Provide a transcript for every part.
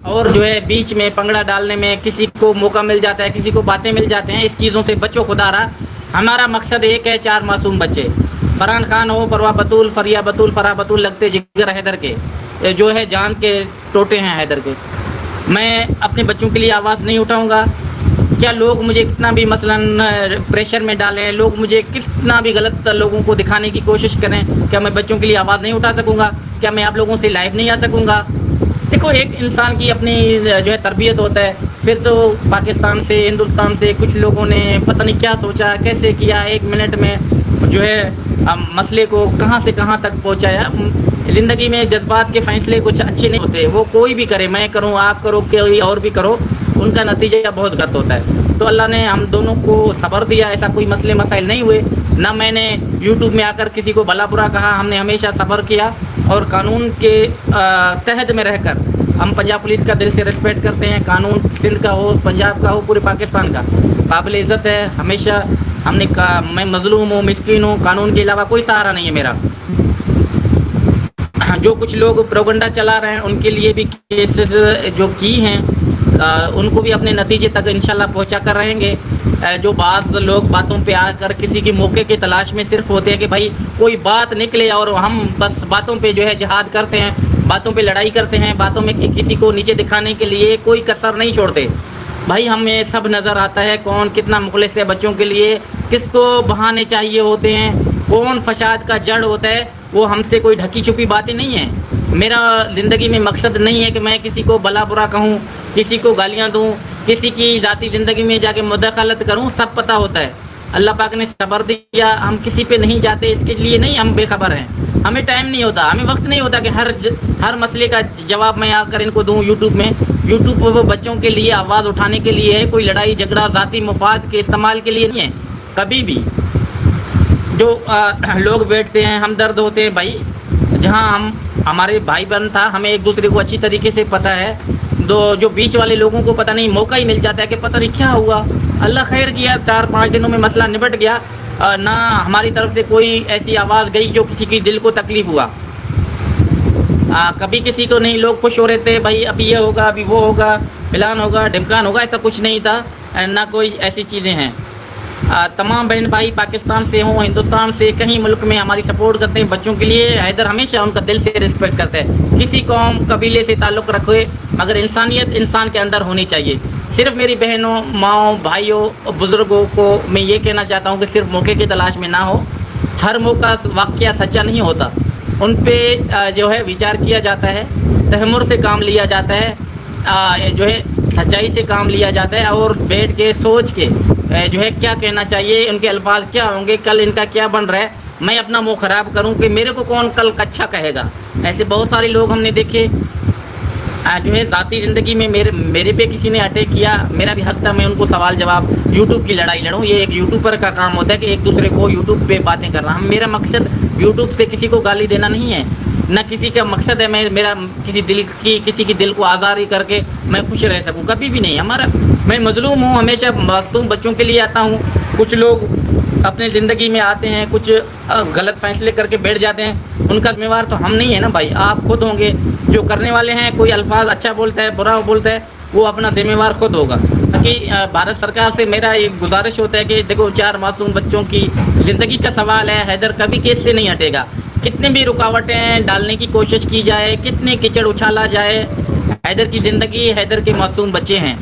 اور جو ہے بیچ میں پنگڑا ڈالنے میں کسی کو موقع مل جاتا ہے، کسی کو باتیں مل جاتے ہیں، اس چیزوں سے بچو خدا را۔ ہمارا مقصد ایک ہے، 4 معصوم بچے، فرحان خان ہو، فروا بطول، فریا بطول، فرح بطول، لگتے جگر حیدر کے، جو ہے جان کے ٹوٹے ہیں حیدر کے۔ میں اپنے بچوں کے لیے آواز نہیں اٹھاؤں گا۔ کیا لوگ مجھے کتنا بھی مثلا پریشر میں ڈالیں، لوگ مجھے کتنا بھی غلط لوگوں کو دکھانے کی کوشش کریں، کیا میں بچوں کے لیے آواز نہیں اٹھا سکوں گا؟ کیا میں آپ لوگوں سے لائیو نہیں آ سکوں گا؟ دیکھو، ایک انسان کی اپنی جو ہے تربیت ہوتا ہے۔ پھر تو پاکستان سے، ہندوستان سے کچھ لوگوں نے پتہ نہیں کیا سوچا، کیسے کیا، 1 منٹ میں جو ہے مسئلے کو کہاں سے کہاں تک پہنچایا۔ زندگی میں جذبات کے فیصلے کچھ اچھے نہیں ہوتے، وہ کوئی بھی کرے، میں کروں، آپ کرو، کوئی اور بھی کرو، ان کا نتیجہ بہت غلط ہوتا ہے۔ تو اللہ نے ہم دونوں کو صبر دیا، ایسا کوئی مسئلے مسائل نہیں ہوئے، نہ میں نے یوٹیوب میں آ کر کسی کو بھلا برا کہا۔ ہم نے ہمیشہ صبر کیا، اور قانون کے تحت میں رہ کر ہم پنجاب پولیس کا دل سے ریسپیکٹ کرتے ہیں۔ قانون سندھ کا ہو، پنجاب کا ہو، پورے پاکستان کا قابل عزت ہے۔ ہمیشہ ہم نے کہا میں مظلوم ہوں، مسکین ہوں، قانون کے علاوہ کوئی سہارا نہیں ہے میرا۔ جو کچھ لوگ پروپیگنڈا چلا رہے ہیں، ان کے لیے بھی کیسز جو کی ہیں، ان کو بھی اپنے نتیجے تک انشاءاللہ پہنچا کر رہیں گے۔ جو بعض لوگ باتوں پہ آ کر کسی کی موقع کی تلاش میں صرف ہوتے ہیں کہ بھائی کوئی بات نکلے، اور ہم بس باتوں پہ جو ہے جہاد کرتے ہیں، باتوں پہ لڑائی کرتے ہیں، باتوں میں کسی کو نیچے دکھانے کے لیے کوئی کسر نہیں چھوڑتے۔ بھائی ہمیں سب نظر آتا ہے کون کتنا مخلص ہے بچوں کے لیے، کس کو بہانے چاہیے ہوتے ہیں، کون فساد کا جڑ ہوتا ہے۔ وہ ہم سے کوئی ڈھکی چھپی باتیں نہیں ہیں۔ میرا زندگی میں مقصد نہیں ہے کہ میں کسی کو بلا برا کہوں، کسی کو گالیاں دوں، کسی کی ذاتی زندگی میں جا کے مداخلت کروں۔ سب پتہ ہوتا ہے، اللہ پاک نے صبر دیا، ہم کسی پہ نہیں جاتے، اس کے لیے نہیں ہم بے خبر ہیں۔ ہمیں ٹائم نہیں ہوتا، ہمیں وقت نہیں ہوتا کہ ہر مسئلے کا جواب میں آ کر ان کو دوں یوٹیوب میں۔ یوٹیوب وہ بچوں کے لیے آواز اٹھانے کے لیے ہے، کوئی لڑائی جھگڑا ذاتی مفاد کے استعمال کے لیے نہیں ہے کبھی بھی۔ جو لوگ بیٹھتے ہیں، ہمدرد ہوتے ہیں بھائی، جہاں ہمارے بھائی بہن تھا، ہمیں ایک دوسرے کو اچھی طریقے سے پتہ ہے۔ جو بیچ والے لوگوں کو پتہ نہیں، موقع ہی مل جاتا ہے کہ پتہ نہیں کیا ہوا، اللہ خیر کیا، 4-5 دنوں میں مسئلہ نبٹ گیا، نہ ہماری طرف سے کوئی ایسی آواز گئی جو کسی کی دل کو تکلیف ہوا۔ کبھی کسی کو نہیں، لوگ خوش ہو رہے تھے بھائی ابھی یہ ہوگا، ابھی وہ ہوگا، پلان ہوگا، ڈمکان ہوگا، ایسا کچھ نہیں تھا، نہ کوئی ایسی چیزیں ہیں۔ تمام بہن بھائی پاکستان سے ہوں، ہندوستان سے، کہیں ملک میں ہماری سپورٹ کرتے ہیں بچوں کے لیے۔ حیدر ہمیشہ ان کا دل سے رسپیکٹ کرتا ہے، کسی قوم قبیلے سے تعلق رکھے، مگر انسانیت انسان کے اندر ہونی چاہیے۔ صرف میری بہنوں، ماؤں، بھائیوں، بزرگوں کو میں یہ کہنا چاہتا ہوں کہ صرف موقع کی تلاش میں نہ ہو۔ ہر موقع واقعہ سچا نہیں ہوتا، ان پہ جو ہے وچار کیا جاتا ہے، تحمل سے کام لیا جاتا ہے، جو ہے سچائی سے کام لیا جاتا ہے، اور بیٹھ کے سوچ کے جو ہے کیا کہنا چاہیے، ان کے الفاظ کیا ہوں گے، کل ان کا کیا بن رہا ہے۔ میں اپنا منہ خراب کروں کہ میرے کو کون کل اچھا کہے گا؟ ایسے بہت سارے لوگ ہم نے دیکھے جو ہے ذاتی زندگی میں میرے پہ کسی نے اٹیک کیا، میرا بھی حق تھا میں ان کو سوال جواب، یوٹیوب کی لڑائی لڑوں۔ یہ ایک یوٹیوبر کا کام ہوتا ہے کہ ایک دوسرے کو یوٹیوب پہ باتیں کرنا۔ میرا مقصد یوٹیوب سے کسی کو گالی دینا نہیں ہے، نہ کسی کا مقصد ہے میرا کسی کی دل کو آزاری کر کے میں خوش رہ سکوں، کبھی بھی نہیں۔ میں مظلوم ہوں، ہمیشہ معصوم بچوں کے لیے آتا ہوں۔ کچھ لوگ اپنے زندگی میں آتے ہیں، کچھ غلط فیصلے کر کے بیٹھ جاتے ہیں، ان کا ذمہ وار تو ہم نہیں ہے نا بھائی، آپ خود ہوں گے۔ جو کرنے والے ہیں، کوئی الفاظ اچھا بولتا ہے، برا بولتا ہے، وہ اپنا ذمہ وار خود ہوگا۔ باقی بھارت سرکار سے میرا ایک گزارش ہوتا ہے کہ دیکھو 4 معصوم بچوں کی زندگی کا سوال ہے، حیدر کبھی کیس سے نہیں ہٹے گا۔ کتنے بھی رکاوٹیں ڈالنے کی کوشش کی جائے، کتنے کچڑ اچھالا جائے، حیدر کی زندگی، حیدر کے معصوم بچے ہیں۔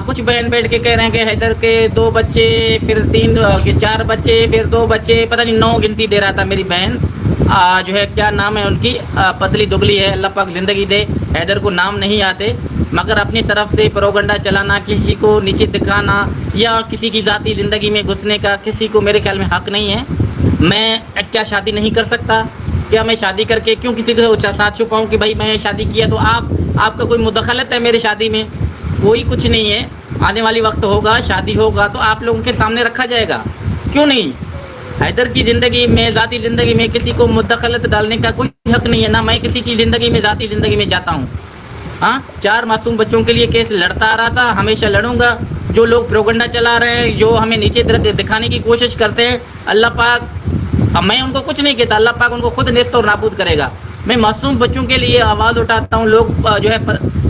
کچھ بہن بیٹھ کے کہہ رہے ہیں کہ حیدر کے 2 بچے، پھر 4 بچے، پھر 2 بچے، پتہ نہیں 9 گنتی دے رہا تھا میری بہن، جو ہے کیا نام ہے ان کی، پتلی دگلی ہے، اللہ پاک زندگی دے۔ حیدر کو نام نہیں آتے، مگر اپنی طرف سے پروپیگنڈا چلانا، کسی کو نیچے دکھانا یا کسی کی ذاتی زندگی میں گھسنے کا کسی کو میرے خیال میں حق نہیں ہے۔ میں کیا شادی نہیں کر سکتا؟ کیا میں شادی کر کے کیوں کسی کو ساتھ چھپاؤں کہ بھائی میں شادی کیا تو آپ کا کوئی مداخلت ہے میری شادی میں؟ کوئی کچھ نہیں ہے۔ آنے والی وقت ہوگا، شادی ہوگا تو آپ لوگوں کے سامنے رکھا جائے گا، کیوں نہیں؟ حیدر کی زندگی میں، ذاتی زندگی میں کسی کو مداخلت ڈالنے کا کوئی حق نہیں ہے، نہ میں کسی کی زندگی میں، ذاتی زندگی میں جاتا ہوں۔ 4 معصوم بچوں کے لیے کیس لڑتا آ رہا تھا، ہمیشہ لڑوں گا۔ جو لوگ پروپیگنڈا چلا رہے ہیں، جو ہمیں نیچے دکھانے کی کوشش کرتے ہیں، اللہ پاک، میں ان کو کچھ نہیں کہتا، اللہ پاک ان کو خود نیست اور نابود کرے گا۔ میں معصوم بچوں کے لیے آواز اٹھاتا ہوں۔ لوگ جو ہے